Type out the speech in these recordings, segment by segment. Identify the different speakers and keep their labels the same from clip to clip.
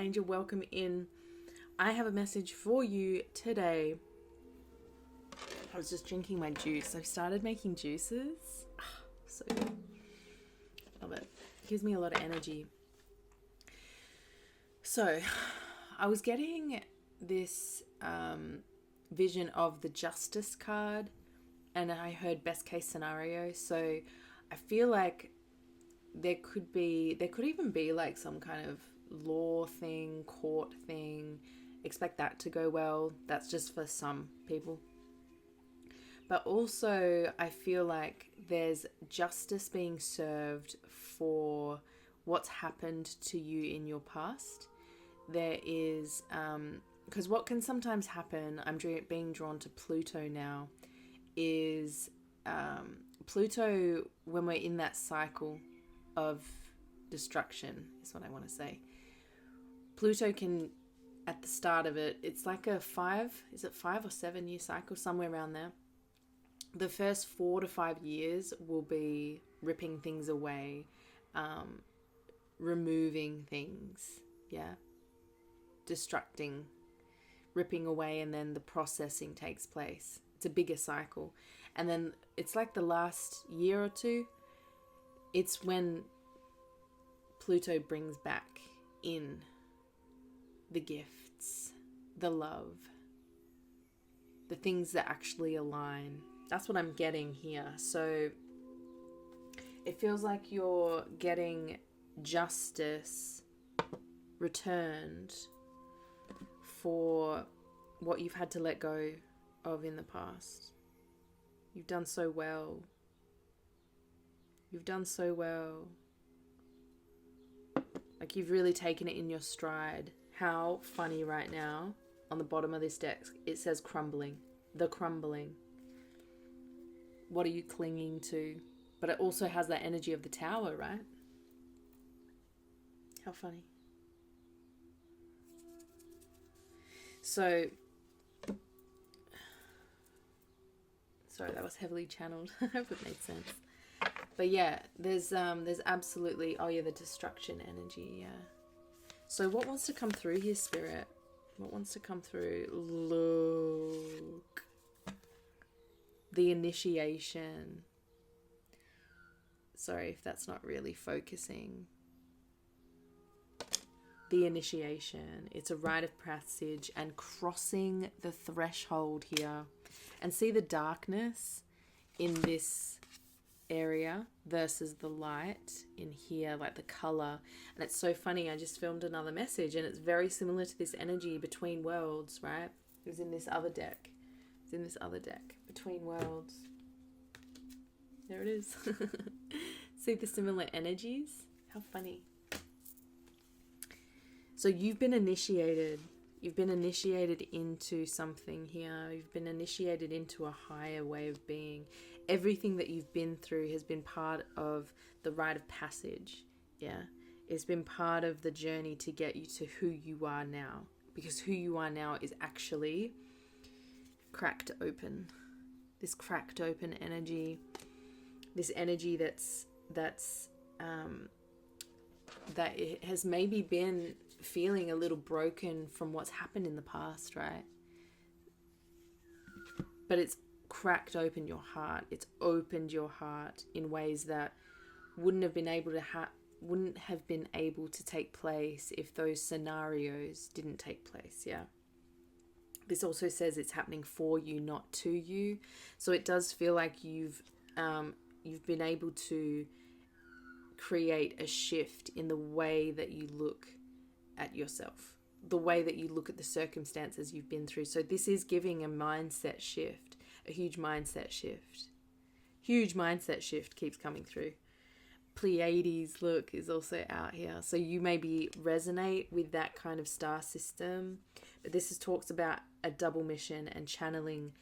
Speaker 1: angel, welcome in. I have a message for you today. I was just drinking my juice. I've started making juices. So good. Love it. Gives me a lot of energy. So I was getting this vision of the Justice card, and I heard best case scenario. So I feel like there could even be like some kind of law thing, court thing. Expect that to go well. That's just for some people. But also I feel like there's justice being served for what's happened to you in your past. There is, because what can sometimes happen, I'm being drawn to Pluto now, is Pluto, when we're in that cycle of destruction, is what I want to say. Pluto can, at the start of it, it's like a 5 or 7 year cycle, somewhere around there. The first 4 to 5 years will be ripping things away, removing things, destructing, ripping away, and then the processing takes place. It's a bigger cycle. And then it's like the last year or two, it's when Pluto brings back in the gifts, the love, the things that actually align. That's what I'm getting here. So it feels like you're getting justice returned for what you've had to let go of in the past. You've done so well. You've done so well. Like you've really taken it in your stride. How funny right now, on the bottom of this deck, it says crumbling. The crumbling. What are you clinging to? But it also has that energy of the tower, right? How funny. So, sorry, that was heavily channeled. I hope it made sense. But yeah, there's absolutely, the destruction energy, yeah. So what wants to come through here, Spirit? What wants to come through? Look. The initiation. Sorry if that's not really focusing. The initiation. It's a rite of passage and crossing the threshold here. And see the darkness in this area versus the light in here, like the color. And it's so funny, I just filmed another message and it's very similar to this energy between worlds, right? It was in this other deck. It's in this other deck, between worlds. There it is. See the similar energies? How funny. So you've been initiated. You've been initiated into something here. You've been initiated into a higher way of being. Everything that you've been through has been part of the rite of passage. Yeah. It's been part of the journey to get you to who you are now. Because who you are now is actually cracked open. This cracked open energy. This energy that it has maybe been feeling a little broken from what's happened in the past, right? But it's cracked open your heart. It's opened your heart in ways that wouldn't have been able to take place if those scenarios didn't take place. Yeah. This also says it's happening for you, not to you. So it does feel like you've been able to create a shift in the way that you look at yourself, the way that you look at the circumstances you've been through. So this is giving a mindset shift, a huge mindset shift. Huge mindset shift keeps coming through. Pleiades, look, is also out here. So you maybe resonate with that kind of star system. But this talks about a double mission and channeling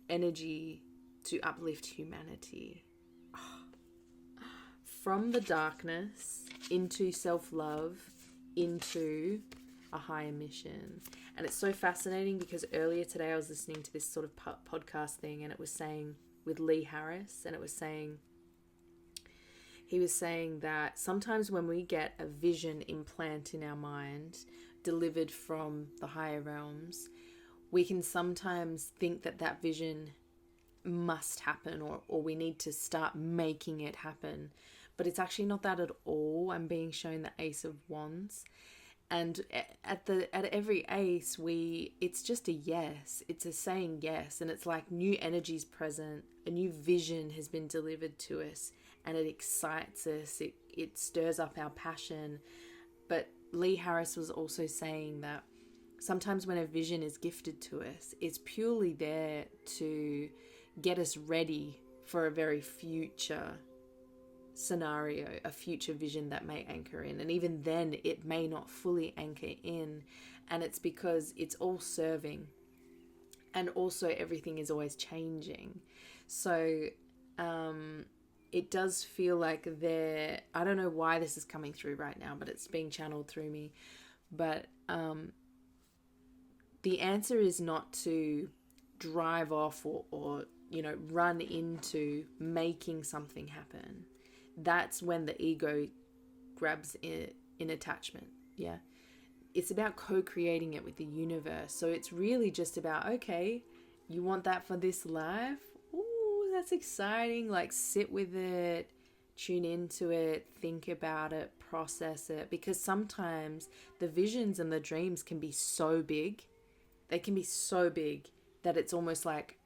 Speaker 1: energy to uplift humanity. From the darkness into self-love, into a higher mission. And it's so fascinating because earlier today I was listening to this sort of podcast thing, and it was saying with Lee Harris, and it was saying he was saying that sometimes when we get a vision implant in our mind delivered from the higher realms, we can sometimes think that that vision must happen, or we need to start making it happen. But it's actually not that at all. I'm being shown the Ace of Wands. And at every ace, it's just a yes. It's a saying yes. And it's like new energy's present. A new vision has been delivered to us. And it excites us. It stirs up our passion. But Lee Harris was also saying that sometimes when a vision is gifted to us, it's purely there to get us ready for a very future scenario, a future vision that may anchor in. And even then, it may not fully anchor in. And it's because it's all serving. And also everything is always changing. So it does feel like I don't know why this is coming through right now, but it's being channeled through me. But the answer is not to drive off or run into making something happen. That's when the ego grabs in attachment. Yeah. It's about co-creating it with the universe. So it's really just about, okay, you want that for this life? Ooh, that's exciting. Like, sit with it, tune into it, think about it, process it. Because sometimes the visions and the dreams can be so big. They can be so big that it's almost like,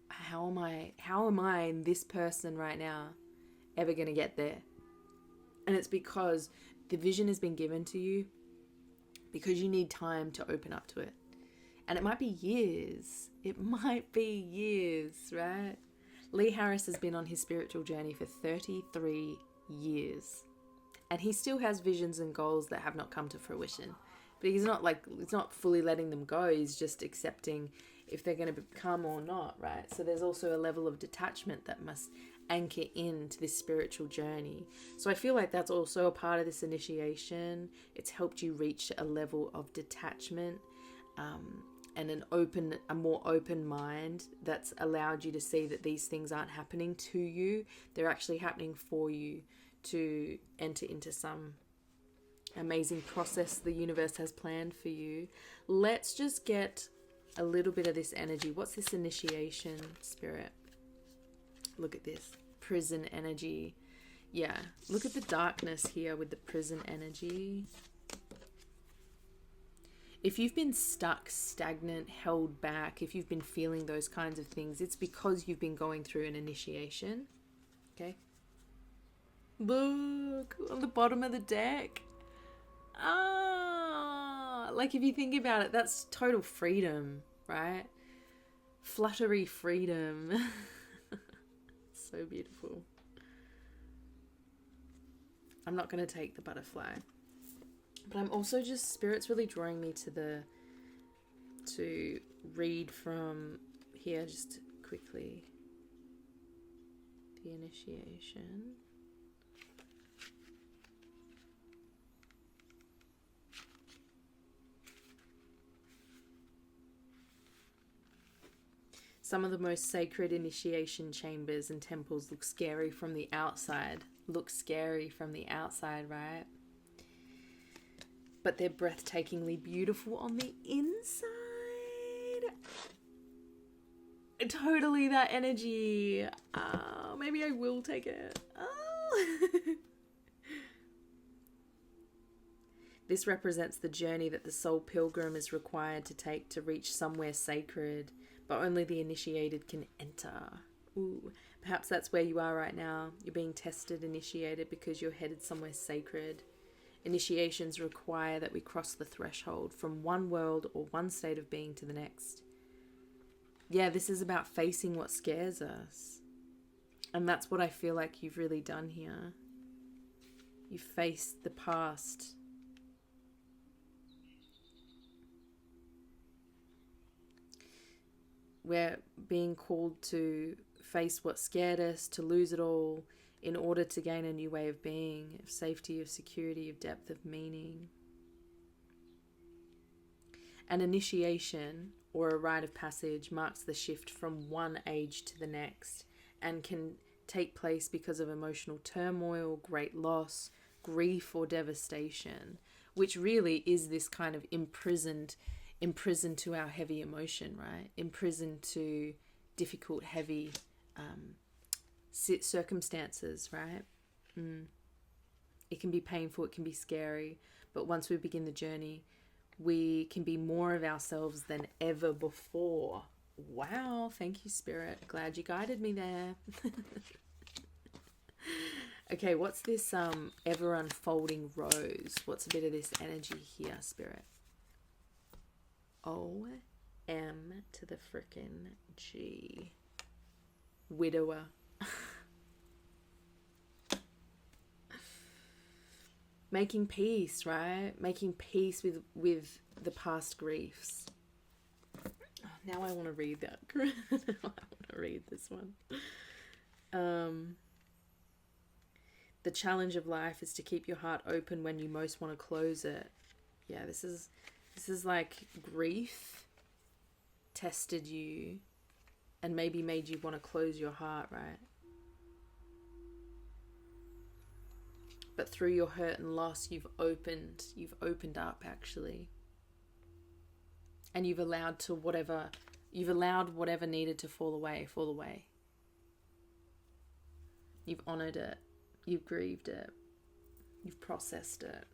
Speaker 1: how am I this person right now ever going to get there? And it's because the vision has been given to you because you need time to open up to it. And it might be years. It might be years, right? Lee Harris has been on his spiritual journey for 33 years. And he still has visions and goals that have not come to fruition. But he's not fully letting them go. He's just accepting if they're going to come or not, right? So there's also a level of detachment that must anchor into this spiritual journey. So I feel like that's also a part of this initiation. It's helped you reach a level of detachment and a more open mind that's allowed you to see that these things aren't happening to you. They're actually happening for you to enter into some amazing process the universe has planned for you. Let's just get a little bit of this energy. What's this initiation, Spirit? Look at this. Prison energy. Yeah. Look at the darkness here with the prison energy. If you've been stuck, stagnant, held back, if you've been feeling those kinds of things, it's because you've been going through an initiation. Okay? Look on the bottom of the deck. Like if you think about it, that's total freedom, right? Fluttery freedom. So beautiful. I'm not going to take the butterfly, but I'm also just, Spirit's really drawing me to read from here just quickly. The initiation. Some of the most sacred initiation chambers and temples look scary from the outside. Right? But they're breathtakingly beautiful on the inside. Totally that energy. Maybe I will take it. This represents the journey that the soul pilgrim is required to take to reach somewhere sacred, but only the initiated can enter. Ooh, perhaps that's where you are right now. You're being tested, initiated, because you're headed somewhere sacred. Initiations require that we cross the threshold from one world or one state of being to the next. Yeah, this is about facing what scares us. And that's what I feel like you've really done here. You faced the past. We're being called to face what scared us, to lose it all, in order to gain a new way of being, of safety, of security, of depth, of meaning. An initiation, or a rite of passage, marks the shift from one age to the next, and can take place because of emotional turmoil, great loss, grief, or devastation, which really is this kind of imprisoned to our heavy emotion, right? Imprisoned to difficult, heavy circumstances, right? It can be painful, it can be scary, but once we begin the journey, we can be more of ourselves than ever before. Wow, thank you, Spirit. Glad you guided me there. Okay, what's this ever unfolding rose? What's a bit of this energy here, Spirit? O-M to the frickin' G. Widower. Making peace, right? Making peace with the past griefs. Now I want to read that. I want to read this one. The challenge of life is to keep your heart open when you most want to close it. Yeah, this is like grief tested you and maybe made you want to close your heart, right? But through your hurt and loss, you've opened up, actually. And you've allowed whatever needed to fall away. You've honored it. You've grieved it. You've processed it.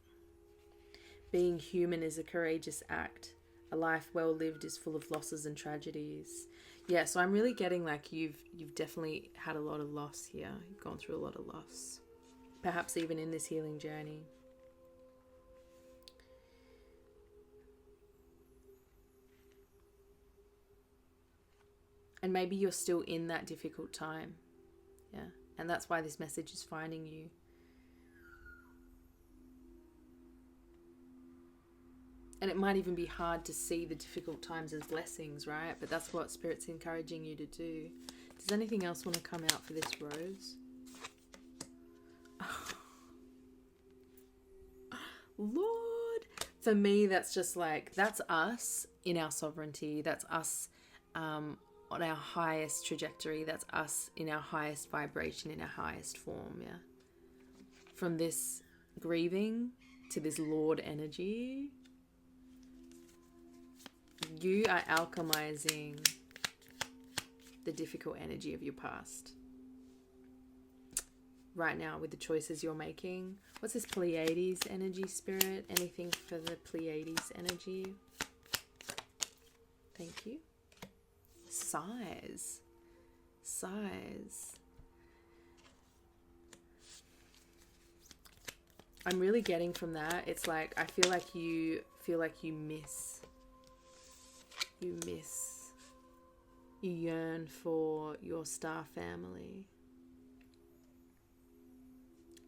Speaker 1: Being human is a courageous act. A life well lived is full of losses and tragedies. Yeah, so I'm really getting like you've definitely had a lot of loss here. You've gone through a lot of loss. Perhaps even in this healing journey. And maybe you're still in that difficult time. Yeah. And that's why this message is finding you. And it might even be hard to see the difficult times as blessings, right? But that's what Spirit's encouraging you to do. Does anything else want to come out for this rose? Lord, for me, that's just like, that's us in our sovereignty. That's us on our highest trajectory. That's us in our highest vibration, in our highest form, yeah. From this grieving to this Lord energy, you are alchemizing the difficult energy of your past. Right now with the choices you're making. What's this Pleiades energy, Spirit? Anything for the Pleiades energy? Thank you. Sighs. I'm really getting from that. It's like, I feel like you miss. You yearn for your star family.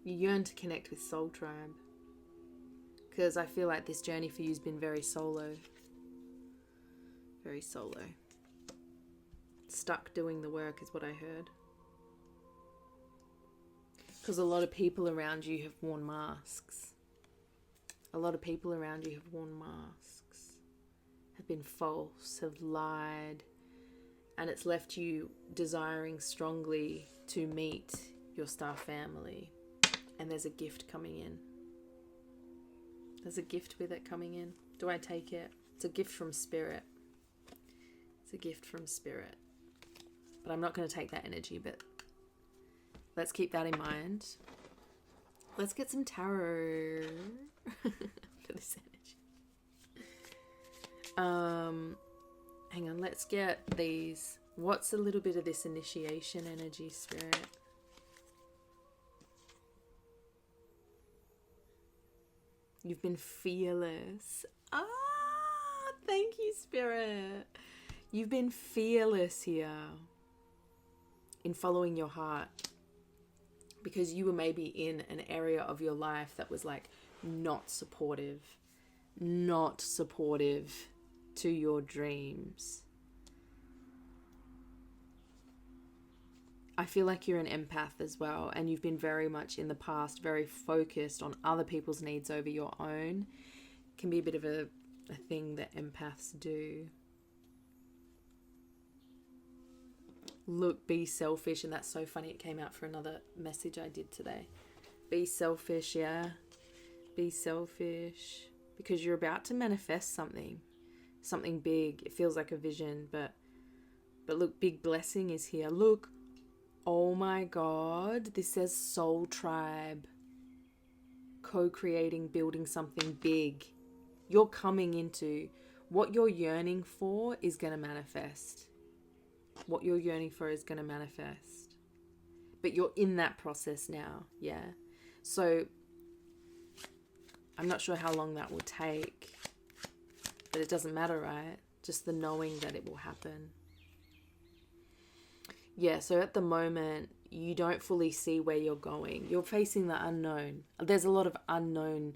Speaker 1: You yearn to connect with Soul Tribe. Because I feel like this journey for you has been very solo. Very solo. Stuck doing the work is what I heard. Because a lot of people around you have worn masks. Have been false, have lied. And it's left you desiring strongly to meet your star family. And there's a gift coming in. There's a gift with it coming in. Do I take it? It's a gift from Spirit. But I'm not going to take that energy, but let's keep that in mind. Let's get some tarot for this energy. Hang on, let's get these. What's a little bit of this initiation energy, Spirit? You've been fearless. Thank you, Spirit. You've been fearless here in following your heart, because you were maybe in an area of your life that was like not supportive to your dreams. I feel like you're an empath as well, and you've been very much in the past very focused on other people's needs over your own. It can be a bit of a thing that empaths do. Look, be selfish. And that's so funny. It came out for another message I did today. Be selfish, yeah. Be selfish. Because you're about to manifest something. Something big. It feels like a vision, but look, big blessing is here. Look. Oh my God. This says soul tribe. Co-creating, building something big. You're coming into what you're yearning for is going to manifest. What you're yearning for is going to manifest. But you're in that process now, yeah? So, I'm not sure how long that will take. But it doesn't matter, right? Just the knowing that it will happen. Yeah, so at the moment, you don't fully see where you're going. You're facing the unknown. There's a lot of unknowns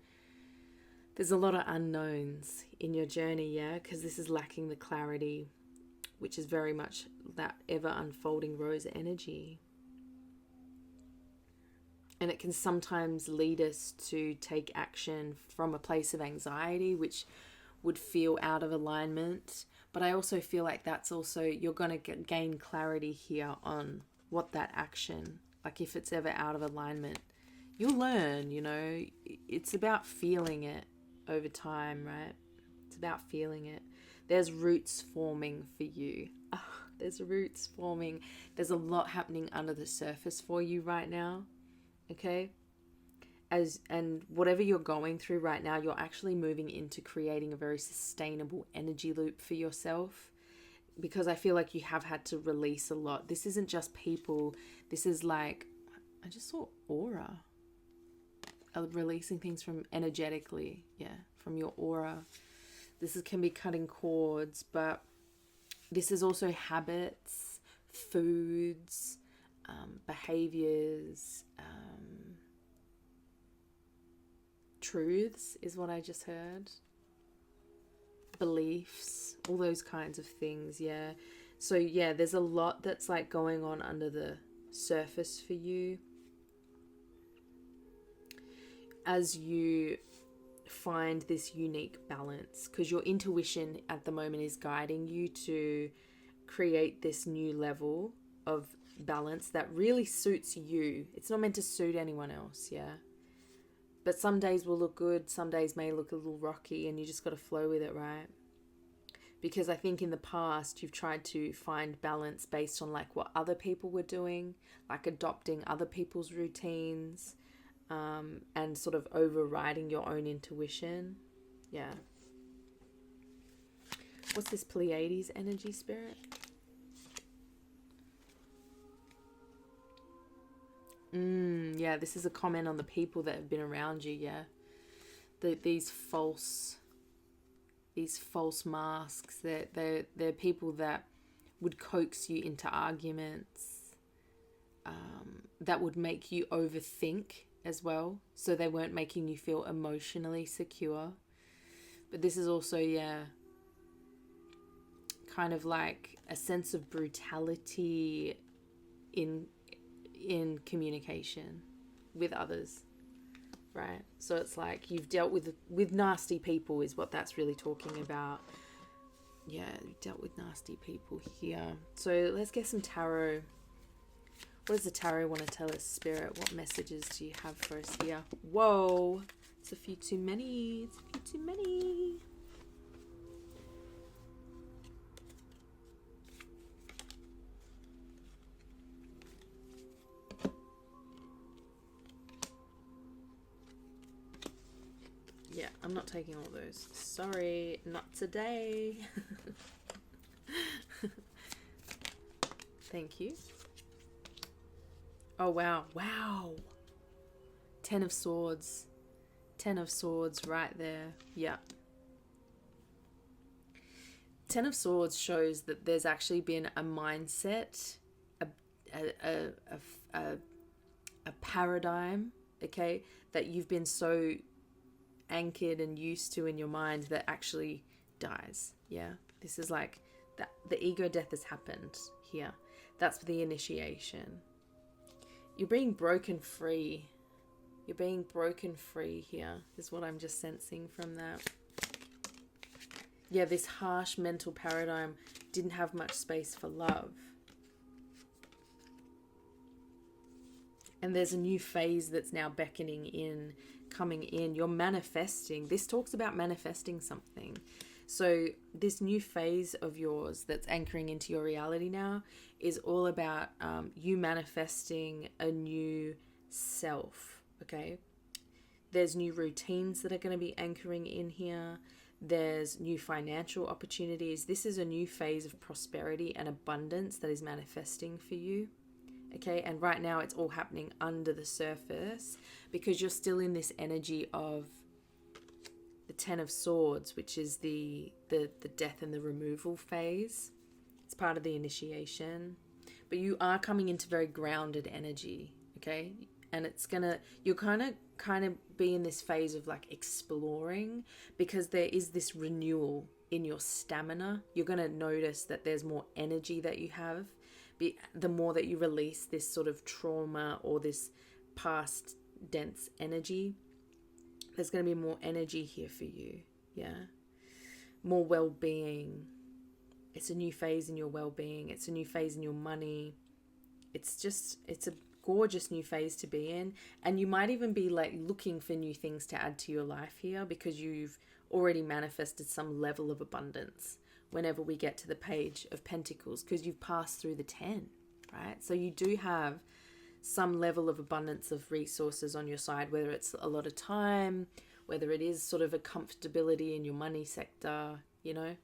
Speaker 1: in your journey, yeah? Because this is lacking the clarity, which is very much that ever unfolding rose energy. And it can sometimes lead us to take action from a place of anxiety, which would feel out of alignment. But I also feel like that's also, you're going to gain clarity here on what that action, like if it's ever out of alignment, you'll learn, you know. It's about feeling it over time, right? It's about feeling it. There's roots forming for you. There's roots forming. There's a lot happening under the surface for you right now. Okay? And whatever you're going through right now, you're actually moving into creating a very sustainable energy loop for yourself, because I feel like you have had to release a lot. This isn't just people. This is like, I just saw aura. Releasing things from energetically, yeah, from your aura. This can be cutting cords, but this is also habits, foods, behaviors, truths is what I just heard. Beliefs, all those kinds of things, yeah. So yeah, there's a lot that's like going on under the surface for you as you find this unique balance, because your intuition at the moment is guiding you to create this new level of balance that really suits you. It's not meant to suit anyone else, yeah. But some days will look good, some days may look a little rocky, and you just got to flow with it, right? Because I think in the past you've tried to find balance based on like what other people were doing, like adopting other people's routines, and sort of overriding your own intuition. Yeah. What's this Pleiades energy, spirit? Yeah, this is a comment on the people that have been around you, yeah. These false masks, they're people that would coax you into arguments, that would make you overthink as well, so they weren't making you feel emotionally secure. But this is also, yeah, kind of like a sense of brutality in communication with others, right? So it's like you've dealt with nasty people is what that's really talking about. Yeah, you've dealt with nasty people here. So let's get some tarot. What does the tarot want to tell us, spirit? What messages do you have for us here? Whoa, it's a few too many. It's a few too many. Yeah, I'm not taking all those. Sorry, not today. Thank you. Oh, wow. Wow. 10 of Swords. 10 of Swords right there. Yeah. 10 of Swords shows that there's actually been a mindset, a paradigm, okay, that you've been so anchored and used to in your mind that actually dies. Yeah, this is like that. The ego death has happened here. That's the initiation. You're being broken free. You're being broken free here is what I'm just sensing from that. Yeah, this harsh mental paradigm didn't have much space for love. And there's a new phase that's now beckoning in, coming in. You're manifesting. This talks about manifesting something. So this new phase of yours that's anchoring into your reality now is all about you manifesting a new self, okay? There's new routines that are going to be anchoring in here. There's new financial opportunities. This is a new phase of prosperity and abundance that is manifesting for you. Okay, and right now it's all happening under the surface because you're still in this energy of the Ten of Swords, which is the death and the removal phase. It's part of the initiation. But you are coming into very grounded energy, okay? And it's gonna, you're kind of be in this phase of like exploring, because there is this renewal in your stamina. You're gonna notice that there's more energy that you have. The more that you release this sort of trauma or this past dense energy, there's going to be more energy here for you. Yeah. More well-being. It's a new phase in your well-being. It's a new phase in your money. It's a gorgeous new phase to be in. And you might even be like looking for new things to add to your life here because you've already manifested some level of abundance whenever we get to the Page of Pentacles, because you've passed through the 10, right? So you do have some level of abundance of resources on your side, whether it's a lot of time, whether it is sort of a comfortability in your money sector, you know?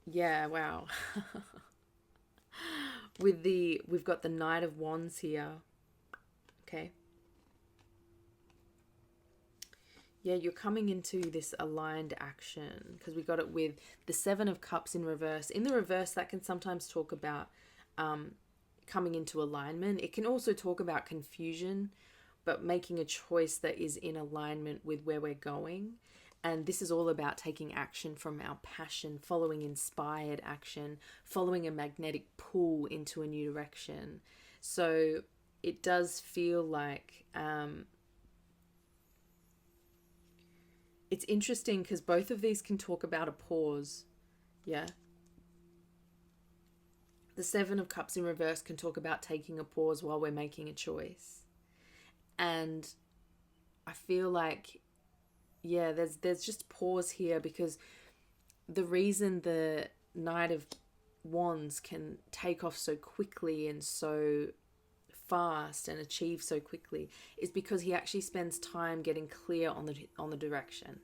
Speaker 1: Yeah, wow. We've got the Knight of Wands here, okay? Yeah, you're coming into this aligned action because we got it with the Seven of Cups in reverse. In the reverse, that can sometimes talk about coming into alignment. It can also talk about confusion, but making a choice that is in alignment with where we're going. And this is all about taking action from our passion, following inspired action, following a magnetic pull into a new direction. So it does feel like... it's interesting because both of these can talk about a pause. Yeah. The Seven of Cups in reverse can talk about taking a pause while we're making a choice. And I feel like, yeah, there's just pause here because the reason the Knight of Wands can take off so quickly and so fast and achieve so quickly is because he actually spends time getting clear on the direction,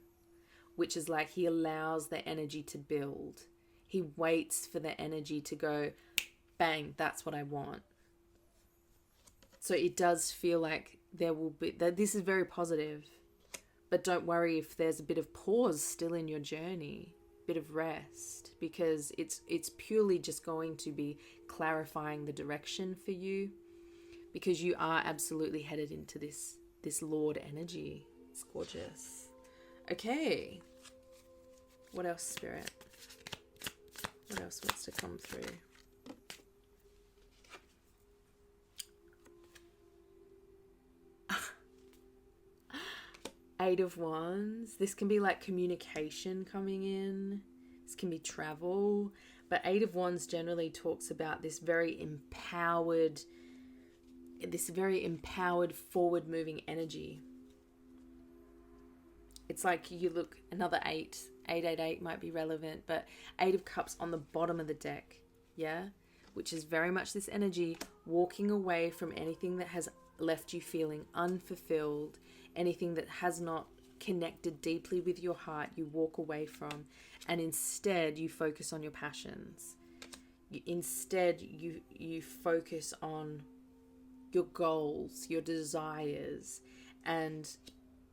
Speaker 1: which is like he allows the energy to build. He waits for the energy to go bang, that's what I want. So it does feel like there will be that. This is very positive, but don't worry if there's a bit of pause still in your journey, bit of rest, because it's purely just going to be clarifying the direction for you. Because you are absolutely headed into this Lord energy. It's gorgeous. Okay. What else, Spirit? What else wants to come through? Eight of Wands. This can be like communication coming in. This can be travel. But Eight of Wands generally talks about this very empowered, forward-moving energy. It's like you look, another 888 might be relevant, but Eight of Cups on the bottom of the deck, yeah? Which is very much this energy, walking away from anything that has left you feeling unfulfilled, anything that has not connected deeply with your heart, you walk away from, and instead you focus on your passions. Instead, you focus on your goals, your desires. And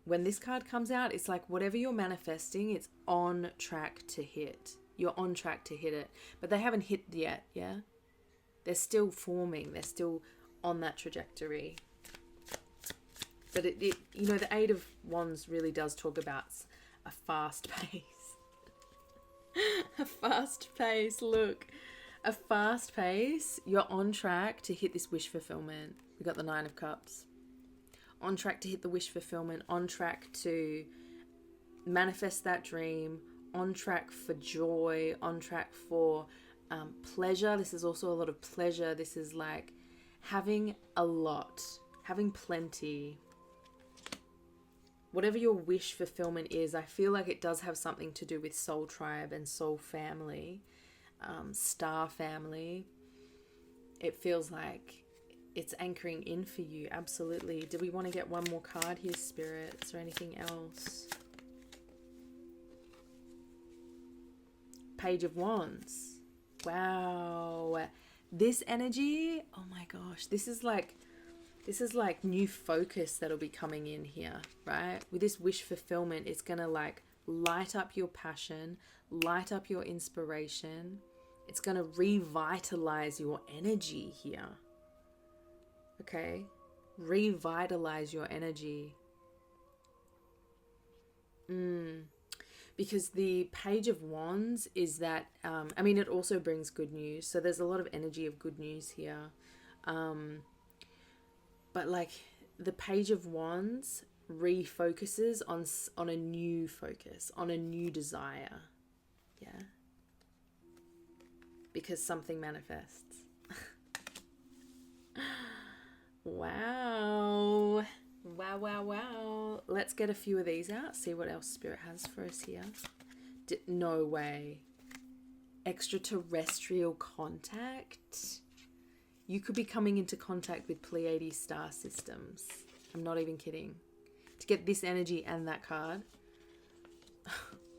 Speaker 1: when this card comes out, it's like whatever you're manifesting, it's on track to hit. You're on track to hit it. But they haven't hit yet, yeah? They're still forming. They're still on that trajectory. But it you know, the Eight of Wands really does talk about a fast pace. A fast pace, look. A fast pace. You're on track to hit this wish fulfillment. We got the Nine of Cups. On track to hit the wish fulfillment. On track to manifest that dream. On track for joy. On track for pleasure. This is also a lot of pleasure. This is like having a lot, having plenty. Whatever your wish fulfillment is, I feel like it does have something to do with soul tribe and soul family, star family. It feels like it's anchoring in for you. Absolutely. Do we want to get one more card here, spirits, or anything else? Page of Wands. Wow. This energy, oh my gosh, this is like new focus that'll be coming in here, right? With this wish fulfillment, it's gonna like light up your passion, light up your inspiration. It's gonna revitalize your energy here. Okay? Revitalize your energy. Because the Page of Wands is that, I mean, it also brings good news. So there's a lot of energy of good news here. But like the Page of Wands refocuses on a new focus, on a new desire. Yeah. Because something manifests. Wow. Wow, wow, wow. Let's get a few of these out. See what else Spirit has for us here. No way. Extraterrestrial contact. You could be coming into contact with Pleiades star systems. I'm not even kidding. To get this energy and that card.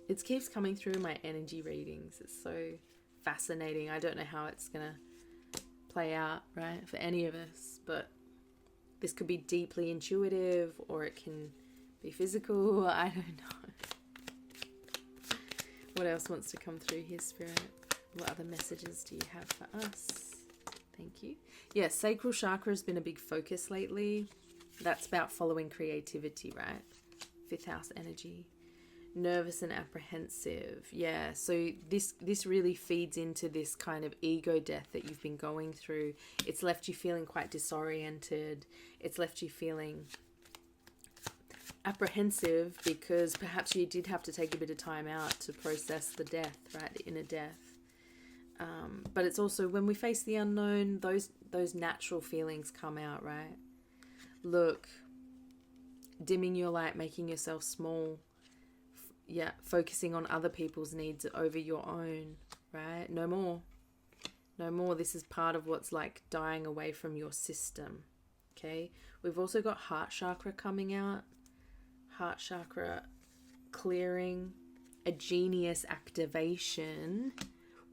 Speaker 1: It keeps coming through my energy readings. It's so fascinating. I don't know how it's going to play out, right, for any of us. But this could be deeply intuitive or it can be physical. I don't know. What else wants to come through here, Spirit? What other messages do you have for us? Thank you. Yeah, sacral chakra has been a big focus lately. That's about following creativity, right? 5th house energy. Nervous and apprehensive. Yeah, so this really feeds into this kind of ego death that you've been going through. It's left you feeling quite disoriented. It's left you feeling apprehensive because perhaps you did have to take a bit of time out to process the death, right? The inner death. But it's also when we face the unknown, those natural feelings come out, right? Look, dimming your light, making yourself small. Yeah, focusing on other people's needs over your own, right? No more. No more. This is part of what's like dying away from your system, okay? We've also got heart chakra coming out. Heart chakra clearing, a genius activation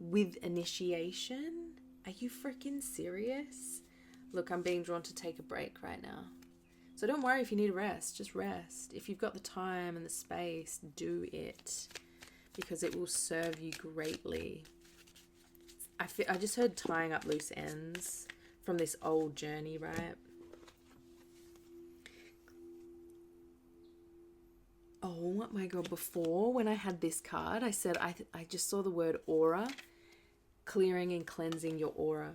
Speaker 1: with initiation. Are you freaking serious? Look, I'm being drawn to take a break right now. So don't worry if you need a rest, just rest. If you've got the time and the space, do it because it will serve you greatly. I just heard tying up loose ends from this old journey, right? Oh my God, before when I had this card, I said I just saw the word aura, clearing and cleansing your aura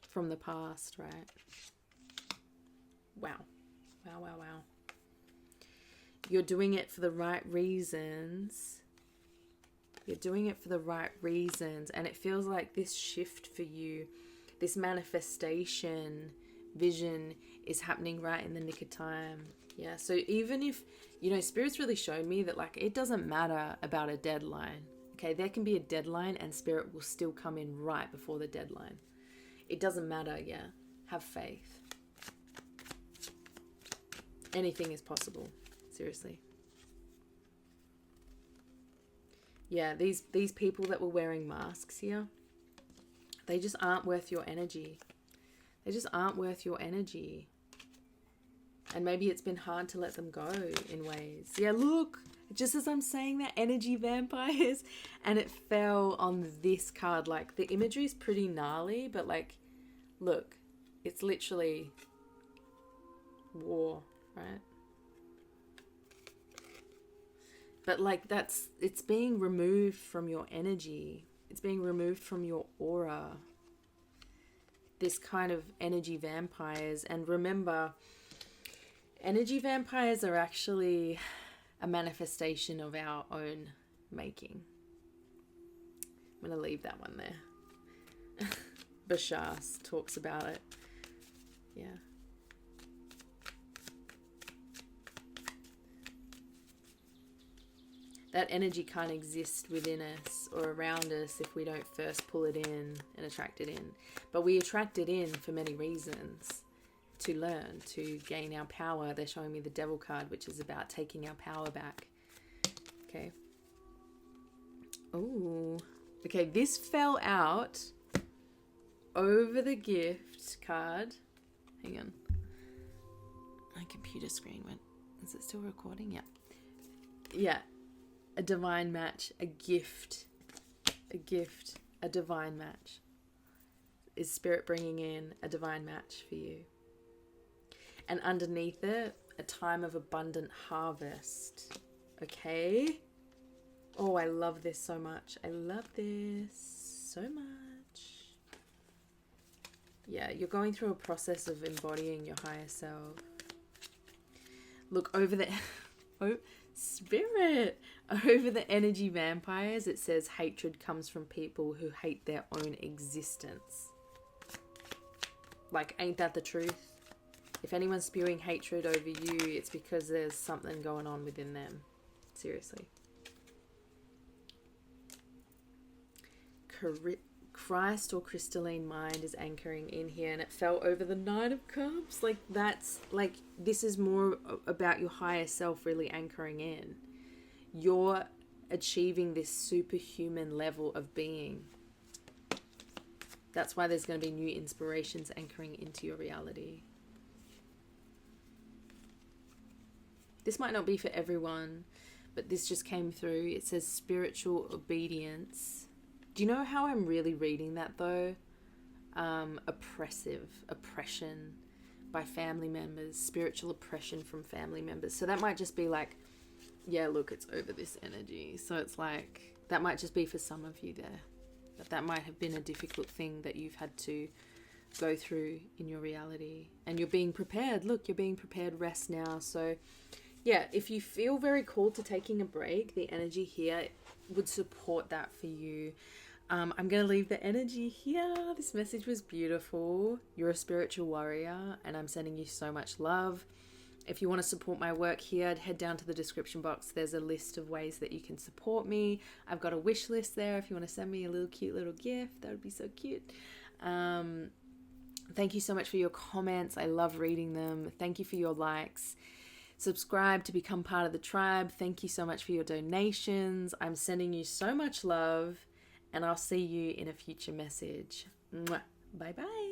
Speaker 1: from the past, right? Wow. Wow, wow, wow. You're doing it for the right reasons. You're doing it for the right reasons. And it feels like this shift for you, this manifestation vision is happening right in the nick of time. Yeah. So even if, you know, Spirit's really shown me that like it doesn't matter about a deadline. Okay. There can be a deadline and Spirit will still come in right before the deadline. It doesn't matter. Yeah. Have faith. Anything is possible. Seriously. Yeah, these people that were wearing masks here, they just aren't worth your energy. They just aren't worth your energy. And maybe it's been hard to let them go in ways. Yeah, look, just as I'm saying that, energy vampires, and it fell on this card. Like, the imagery is pretty gnarly, but like, look, it's literally war. Right? But like it's being removed from your energy. It's being removed from your aura. This kind of energy vampires. And remember, energy vampires are actually a manifestation of our own making. I'm going to leave that one there. Bashas talks about it. Yeah. That energy can't exist within us or around us if we don't first pull it in and attract it in. But we attract it in for many reasons. To learn, to gain our power. They're showing me the Devil card, which is about taking our power back. Okay. Oh. Okay, this fell out over the gift card. Hang on. My computer screen went. Is it still recording? Yeah. Yeah. A divine match. A gift. A gift. A divine match. Is Spirit bringing in a divine match for you? And underneath it, a time of abundant harvest. Okay? Oh, I love this so much. I love this so much. Yeah, you're going through a process of embodying your higher self. Look, over the... oh, Spirit! Over the energy vampires, it says hatred comes from people who hate their own existence. Like, ain't that the truth? If anyone's spewing hatred over you, it's because there's something going on within them. Seriously. Christ or crystalline mind is anchoring in here, and it fell over the Knight of Cups. Like, that's, like, this is more about your higher self really anchoring in. You're achieving this superhuman level of being. That's why there's going to be new inspirations anchoring into your reality. This might not be for everyone, but this just came through. It says spiritual obedience. Do you know how I'm really reading that though? Oppression by family members, spiritual oppression from family members. So that might just be like, yeah, look, it's over this energy. So it's like, that might just be for some of you there. That might have been a difficult thing that you've had to go through in your reality. And you're being prepared. Look, you're being prepared. Rest now. So yeah, if you feel very called to taking a break, the energy here would support that for you. I'm going to leave the energy here. This message was beautiful. You're a spiritual warrior, and I'm sending you so much love. If you want to support my work here, head down to the description box. There's a list of ways that you can support me. I've got a wish list there. If you want to send me a little cute little gift, that would be so cute. Thank you so much for your comments. I love reading them. Thank you for your likes. Subscribe to become part of the tribe. Thank you so much for your donations. I'm sending you so much love, and I'll see you in a future message. Mwah. Bye bye.